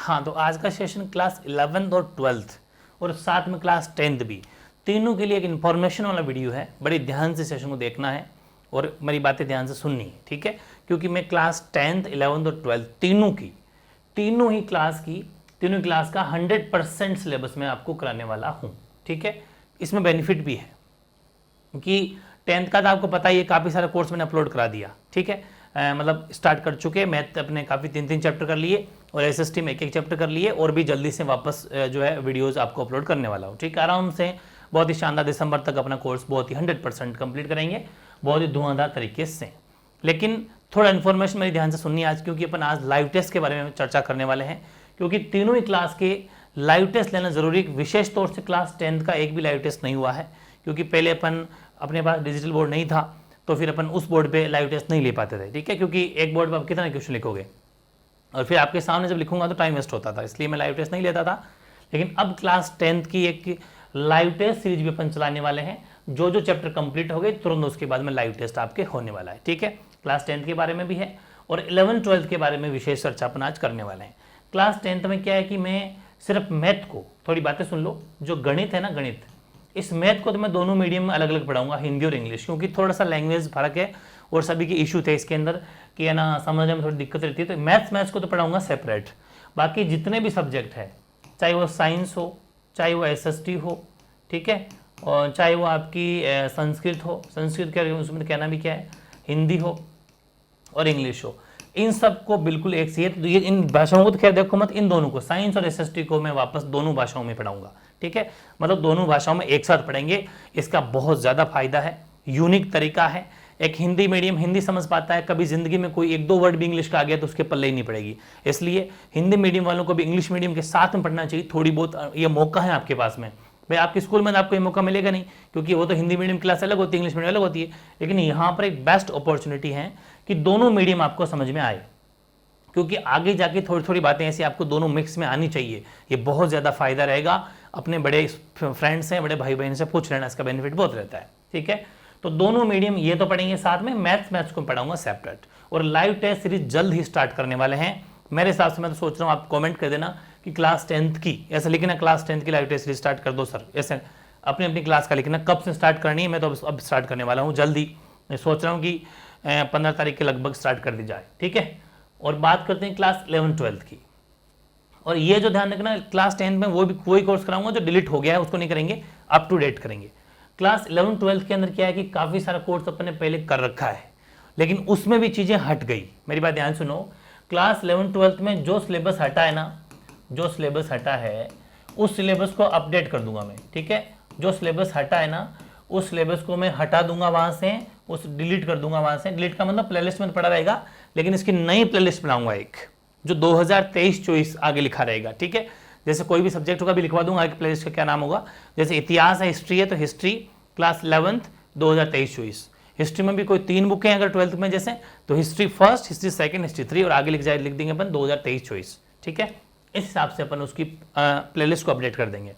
हाँ, तो आज का सेशन क्लास 11th और 12th और साथ में क्लास 10th भी, तीनों के लिए एक इन्फॉर्मेशन वाला वीडियो है। बड़े ध्यान से सेशन को देखना है और मेरी बातें ध्यान से सुननी है, ठीक है। क्योंकि मैं क्लास 10th, 11th और 12th तीनों ही क्लास का 100% सिलेबस में आपको कराने वाला हूँ, ठीक है। इसमें बेनिफिट भी है कि 10th का तो आपको पता ही है, काफ़ी सारा कोर्स मैंने अपलोड करा दिया, ठीक है। मतलब स्टार्ट कर चुके, मैथ अपने काफ़ी 3-3 चैप्टर कर लिए और एसएसटी में 1-1 चैप्टर कर लिए और भी जल्दी से वापस जो है वीडियोस आपको अपलोड करने वाला हूँ, ठीक है। आराम से बहुत ही शानदार दिसंबर तक अपना कोर्स बहुत ही 100% कंप्लीट करेंगे, बहुत ही धुआंधार तरीके से। लेकिन थोड़ा इन्फॉर्मेशन मेरी ध्यान से सुननी आज, क्योंकि अपन आज लाइव टेस्ट के बारे में चर्चा करने वाले हैं, क्योंकि तीनों ही क्लास के लाइव टेस्ट लेना जरूरी। विशेष तौर से क्लास 10th का एक भी लाइव टेस्ट नहीं हुआ है, क्योंकि पहले अपन अपने पास डिजिटल बोर्ड नहीं था, तो फिर अपन उस बोर्ड पे लाइव टेस्ट नहीं ले पाते थे, ठीक है। क्योंकि एक बोर्ड पर आप कितना क्वेश्चन लिखोगे और फिर आपके सामने जब लिखूंगा तो टाइम वेस्ट होता था, इसलिए मैं लाइव टेस्ट नहीं लेता था। लेकिन अब क्लास 10th की एक लाइव टेस्ट सीरीज भी अपन चलाने वाले हैं। जो चैप्टर कंप्लीट हो गए तुरंत उसके बाद में लाइव टेस्ट आपके होने वाला है, ठीक है। क्लास 10th के बारे में भी है और 11th 12th के बारे में विशेष चर्चा अपन आज करने वाले हैं। क्लास 10th में क्या है कि मैं सिर्फ मैथ को, थोड़ी बातें सुन लो, जो गणित है ना, गणित, इस मैथ को तो मैं दोनों मीडियम में अलग अलग पढ़ाऊंगा, हिंदी और इंग्लिश, क्योंकि थोड़ा सा लैंग्वेज फर्क है और सभी के इशू थे इसके अंदर कि है ना, समझने में थोड़ी दिक्कत रहती है। तो मैथ्स को तो पढ़ाऊंगा सेपरेट। बाकी जितने भी सब्जेक्ट है, चाहे वो साइंस हो, चाहे वो एसएसटी हो, ठीक है, और चाहे वो आपकी संस्कृत हो, संस्कृत के उसमें कहना भी क्या है, हिंदी हो और इंग्लिश हो, इन सब को बिल्कुल एक से तो ये इन भाषाओं को तो खैर देखो मत, इन दोनों को, साइंस और एसएसटी को मैं वापस दोनों भाषाओं में पढ़ाऊंगा, ठीक है। मतलब दोनों भाषाओं में एक साथ पढ़ेंगे। इसका बहुत ज़्यादा फायदा है, यूनिक तरीका है। एक हिंदी मीडियम हिंदी समझ पाता है, कभी जिंदगी में कोई 1-2 वर्ड भी इंग्लिश का आ गया तो उसके पल्ले ही नहीं पड़ेगी। इसलिए हिंदी मीडियम वालों को भी इंग्लिश मीडियम के साथ में पढ़ना चाहिए। थोड़ी बहुत ये मौका है आपके पास में। भाई आपके स्कूल में आपको ये मौका मिलेगा नहीं, क्योंकि वो तो हिंदी मीडियम क्लास अलग होती है, इंग्लिश मीडियम अलग होती है। लेकिन यहाँ पर एक बेस्ट अपॉर्चुनिटी है कि दोनों मीडियम आपको समझ में आए, क्योंकि आगे जाके थोड़ी थोड़ी बातें ऐसी आपको दोनों मिक्स में आनी चाहिए। ये बहुत ज़्यादा फायदा रहेगा। अपने बड़े फ्रेंड्स हैं, बड़े भाई बहन से पूछ लेना, इसका बेनिफिट बहुत रहता है, ठीक है। तो दोनों मीडियम ये तो पढ़ेंगे साथ में, मैथ्स को पढ़ाऊंगा सेपरेट। और लाइव टेस्ट सीरीज जल्द ही स्टार्ट करने वाले हैं मेरे हिसाब से। मैं तो सोच रहा हूँ, आप कमेंट कर देना कि क्लास 10th की, ऐसा लिखना क्लास 10th की लाइव टेस्ट सीरीज स्टार्ट कर दो सर, ऐसे अपनी अपनी क्लास का लिखना, कब से स्टार्ट करनी है। मैं तो अब स्टार्ट करने वाला हूँ जल्दी। मैं सोच रहा हूँ कि 15 तारीख के लगभग स्टार्ट कर दी जाए, ठीक है। और बात करते हैं क्लास 11th 12th की। और ये जो ध्यान रखना, क्लास 10th में वो भी कोई कोर्स कराऊंगा जो डिलीट हो गया है उसको नहीं करेंगे, अप टू डेट करेंगे। क्लास 11th 12th के अंदर क्या है कि काफ़ी सारा कोर्स अपने पहले कर रखा है, लेकिन उसमें भी चीज़ें हट गई। मेरी बात ध्यान सुनो, क्लास 11th 12th में जो सिलेबस हटा है ना, जो सिलेबस हटा है उस सिलेबस को अपडेट कर दूंगा मैं, ठीक है। जो सिलेबस हटा है ना उस सिलेबस को मैं हटा दूंगा वहाँ से, उस डिलीट कर दूंगा वहाँ से। डिलीट का मतलब प्लेलिस्ट में पड़ा रहेगा, लेकिन इसकी नई प्लेलिस्ट बनाऊंगा एक, जो 2023-24 आगे लिखा रहेगा, ठीक है। जैसे कोई भी सब्जेक्ट होगा भी लिखवा दूंगा आगे प्लेलिस्ट का क्या नाम होगा। जैसे इतिहास है, हिस्ट्री है, तो हिस्ट्री क्लास 11th 2023-24। हिस्ट्री में भी कोई 3 बुकें हैं अगर 12th में, जैसे तो history first, history second, history 3 और आगे लिख देंगे अपन 2023-24, ठीक है। इस हिसाब से अपन उसकी प्लेलिस्ट को अपडेट कर देंगे,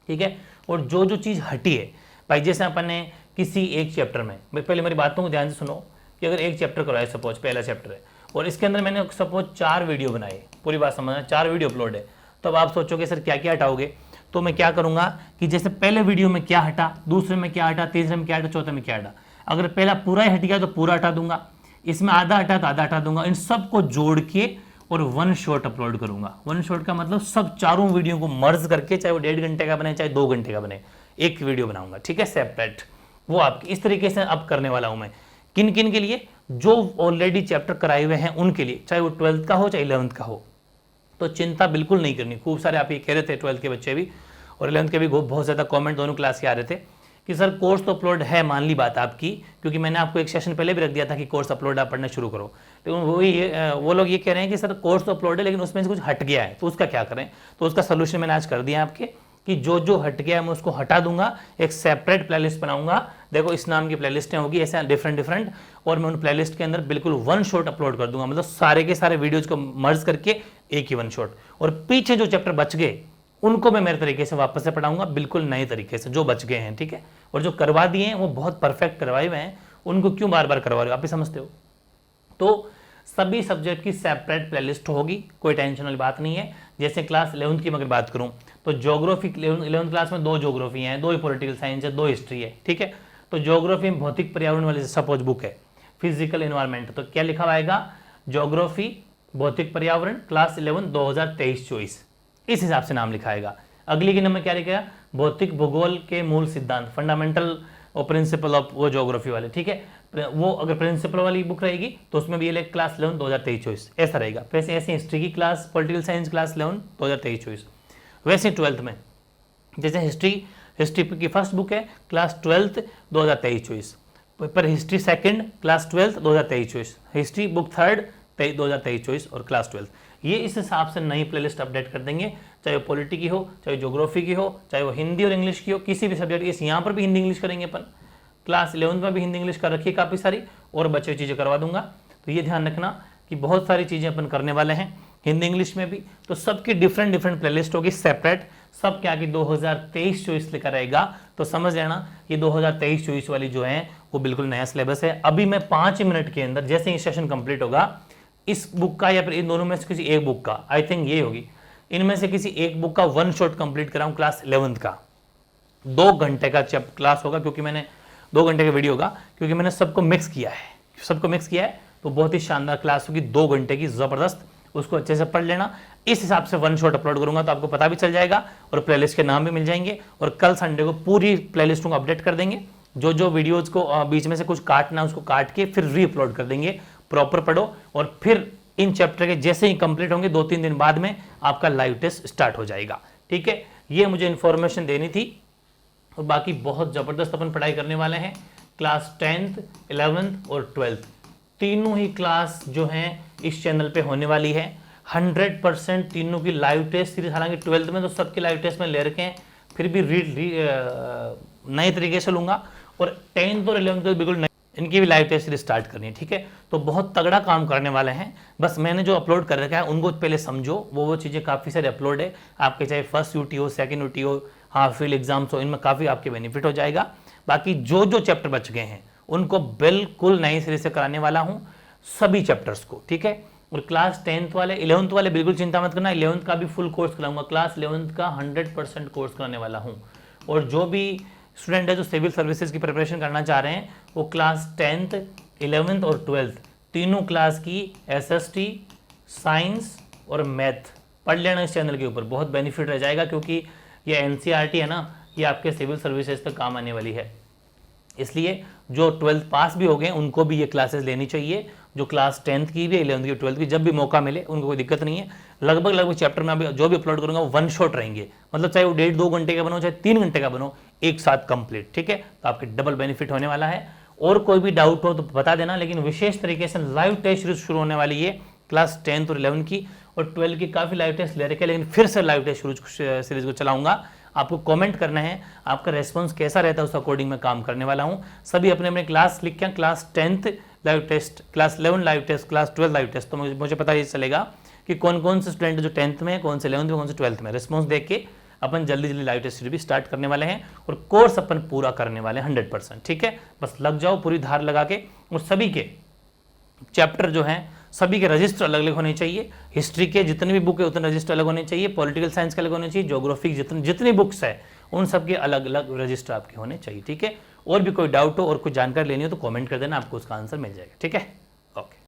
ठीक है। और जो चीज़ हटी है भाई, जैसे अपन ने किसी एक चैप्टर में, पहले मेरी बातों को ध्यान से सुनो, कि अगर एक चैप्टर कराए, सपोज पहला चैप्टर है और इसके अंदर मैंने सपोज 4 वीडियो बनाए, पूरी बात समझना, 4 वीडियो अपलोड है, तो अब आप सोचोगे सर क्या क्या हटाओगे। तो मैं क्या करूंगा कि जैसे पहले वीडियो में क्या हटा, दूसरे में क्या हटा, तीसरे में क्या हटा, चौथे में क्या हटा, अगर पहला पूरा ही हट गया तो पूरा हटा दूंगा, इसमें आधा हटा तो आधा हटा दूंगा। इन सबको जोड़ के और 1 शॉट अपलोड करूंगा। 1 शॉट का मतलब सब चारों वीडियो को मर्ज करके, चाहे वो 1.5 घंटे का बने चाहे 2 घंटे का बने, एक वीडियो बनाऊंगा, ठीक है, सेपरेट। वो आपकी इस तरीके से अब करने वाला हूं मैं। किन किन के लिए? जो ऑलरेडी चैप्टर कराए हुए हैं उनके लिए, चाहे वो 12th का हो चाहे 11th का हो। तो चिंता बिल्कुल नहीं करनी। खूब सारे आप ये कह रहे थे 12th के बच्चे भी और 11th के भी बहुत ज़्यादा कमेंट दोनों क्लास के आ रहे थे कि सर कोर्स तो अपलोड है, मान ली बात आपकी, क्योंकि मैंने आपको एक सेशन पहले भी रख दिया था कि कोर्स अपलोड आप पढ़ना शुरू करो। लेकिन वो लोग ये कह रहे हैं कि सर कोर्स तो अपलोड है लेकिन उसमें से कुछ हट गया है, तो उसका क्या करें। तो उसका सोल्यूशन मैंने आज कर दिया आपके कि जो हट गया है मैं उसको हटा दूंगा, एक सेपरेट प्लेलिस्ट बनाऊंगा। देखो इस नाम की प्लेलिस्टें होगी ऐसे डिफरेंट, और मैं उन प्लेलिस्ट के अंदर बिल्कुल 1 शॉट अपलोड कर दूंगा, मतलब सारे के सारे वीडियोज को मर्ज करके एक ही 1 शॉट। और पीछे जो चैप्टर बच गए उनको मैं मेरे तरीके से वापस से पढ़ाऊंगा, बिल्कुल नए तरीके से, जो बच गए हैं, ठीक है। और जो करवा दिए हैं वो बहुत परफेक्ट करवाए हुए हैं, उनको क्यों बार बार करवा रहे हो, आप ही समझते हो। तो सभी सब्जेक्ट की सेपरेट प्लेलिस्ट होगी, कोई टेंशन वाली बात नहीं है। जैसे क्लास 11th की मैं अगर बात करूं तो ज्योग्राफी 11th क्लास में 2 ज्योग्राफी हैं, 2 ही पॉलिटिकल साइंस है, 2 हिस्ट्री है, ठीक है। तो ज्योग्राफी में भौतिक पर्यावरण वाली सपोज बुक है फिजिकल एनवायरमेंट, तो क्या लिखा आएगा, ज्योग्राफी भौतिक पर्यावरण क्लास 11 2023-24, इस हिसाब से नाम लिखाएगा। अगली के नंबर क्या लिखेगा, भौतिक भूगोल के मूल सिद्धांत, फंडामेंटल और प्रिंसिपल ऑफ वो ज्योग्राफी वाले, ठीक है। वो अगर प्रिंसिपल वाली बुक रहेगी तो उसमें भी ये क्लास 11 2023-24 ऐसा रहेगा। वैसे ऐसे हिस्ट्री की क्लास, पॉलिटिकल साइंस क्लास 11 2023-24। वैसे 12th में जैसे हिस्ट्री की फर्स्ट बुक है क्लास 12th 2023-24, पर history second class 12th 2023-24, history book third 2023-24 और क्लास 12th। ये इस हिसाब से नई प्लेलिस्ट अपडेट कर देंगे, चाहे वो पॉलिटी की हो, चाहे ज्योग्राफी की हो, चाहे वो हिंदी और इंग्लिश की हो, किसी भी सब्जेक्ट। इस यहाँ पर भी हिंदी इंग्लिश करेंगे अपन, क्लास 11th में भी हिंदी इंग्लिश कर रखी है काफ़ी सारी, और बच्चे चीज़ें करवा दूंगा। तो ये ध्यान रखना कि बहुत सारी चीज़ें अपन करने वाले हैं हिंदी इंग्लिश में भी। तो सबकी डिफरेंट प्लेलिस्ट होगी सेपरेट, सब क्या कि 2023-24 लेकर आएगा। तो समझ लेना ये 2023-24 वाली जो है वो बिल्कुल नया सिलेबस है। अभी मैं 5 मिनट के अंदर जैसे ही सेशन कंप्लीट होगा, इस बुक का या फिर इन दोनों में से किसी एक बुक का, आई थिंक ये होगी, इनमें से किसी एक बुक का 1 शॉट कंप्लीट कराऊं क्लास 11th का। 2 घंटे का क्लास होगा, क्योंकि मैंने 2 घंटे का वीडियो होगा, क्योंकि मैंने सबको मिक्स किया है, तो बहुत ही शानदार क्लास होगी, 2 घंटे की ज़बरदस्त। उसको अच्छे से पढ़ लेना। इस हिसाब से 1 शॉट अपलोड करूंगा तो आपको पता भी चल जाएगा और प्लेलिस्ट के नाम भी मिल जाएंगे। और कल संडे को पूरी प्लेलिस्टों को अपडेट कर देंगे। जो वीडियोज को बीच में से कुछ काटना उसको काट के फिर री अपलोड कर देंगे। प्रॉपर पढ़ो और फिर इन चैप्टर के जैसे ही कंप्लीट होंगे 2-3 दिन बाद में आपका लाइव टेस्ट स्टार्ट हो जाएगा, ठीक है। ये मुझे इन्फॉर्मेशन देनी थी और बाकी बहुत ज़बरदस्त अपन पढ़ाई करने वाले हैं। क्लास 10th, 11th और 12th तीनों ही क्लास जो हैं इस चैनल पे होने वाली है। 100% तीनों की लाइव टेस्ट सीरीज, हालांकि 12th में तो सबके लाइव टेस्ट में ले रखे हैं, फिर भी नए तरीके से लूँगा। और 10th और 11th तो बिल्कुल इनकी भी लाइव टेस्ट सीरीज स्टार्ट करनी है, ठीक है। तो बहुत तगड़ा काम करने वाले हैं। बस मैंने जो अपलोड कर रखा है उनको पहले समझो, वो चीज़ें काफ़ी सारे अपलोड है आपके, चाहे फर्स्ट यूटी हो, सेकंड यूटी हो, हाफ फील्ड एग्जाम्स हो, इनमें काफ़ी आपके बेनिफिट हो जाएगा। बाकी जो चैप्टर बच गए हैं उनको बिल्कुल नई सीरीज से कराने वाला हूँ, सभी चैप्टर्स को, ठीक है। और क्लास 10th वाले, 11th वाले बिल्कुल चिंता मत करना, 11th का भी फुल कोर्स कराऊंगा। क्लास 11th का 100% कोर्स कराने वाला हूँ। और जो भी स्टूडेंट है जो सिविल सर्विसेज की प्रिपरेशन करना चाह रहे हैं, वो क्लास 10th, 11th और 12th तीनों क्लास की SST, साइंस और मैथ पढ़ लेना इस चैनल के ऊपर, बहुत बेनिफिट रह जाएगा। क्योंकि ये NCERT है ना, ये आपके सिविल सर्विसेज पे काम आने वाली है। इसलिए जो 12th पास भी हो गए उनको भी ये क्लासेस लेनी चाहिए। जो क्लास 10th की भी, 11th की, 12th की, जब भी मौका मिले उनको कोई दिक्कत नहीं है। लगभग चैप्टर में अभी जो भी अपलोड करूंगा वो 1 शॉट रहेंगे, मतलब चाहे वो 1.5-2 घंटे का बनो, चाहे 3 घंटे का बनो, एक साथ कंप्लीट, ठीक है। तो आपके डबल बेनिफिट होने वाला है। और कोई भी डाउट हो तो बता देना, लेकिन विशेष तरीके से लाइव टेस्ट सीरीज शुरू होने वाली है क्लास 10th और 11th की, और 12th की काफ़ी लाइव टेस्ट ले रखे, लेकिन फिर से लाइव टेस्ट सीरीज को चलाऊंगा। आपको कमेंट करना है, आपका रेस्पॉन्स कैसा रहता है उस अकॉर्डिंग मैं काम करने वाला हूँ। सभी अपने अपने क्लास लिख के, class 10th live test, class 11 live test, class 12 live test, तो मुझे पता ही चलेगा कि कौन से स्टूडेंट जो 10th में है, कौन से 11th में, कौन से 12th में। रिस्पॉन्स देख के अपन जल्दी लाइव टेस्ट भी स्टार्ट करने वाले हैं और कोर्स अपन पूरा करने वाले हैं 100%, ठीक है। बस लग जाओ पूरी धार लगा के। और सभी के चैप्टर जो हैं सभी के रजिस्टर अलग अलग होने चाहिए। हिस्ट्री के जितने भी बुक है उतने रजिस्टर अलग होने चाहिए, पॉलिटिकल साइंस के अलग होने चाहिए, ज्योग्राफी जितनी बुक्स है उन सब के अलग अलग रजिस्टर आपके होने चाहिए, ठीक है। और भी कोई डाउट हो और कुछ जानकारी लेनी हो तो कमेंट कर देना, आपको उसका आंसर मिल जाएगा, ठीक है। ओके।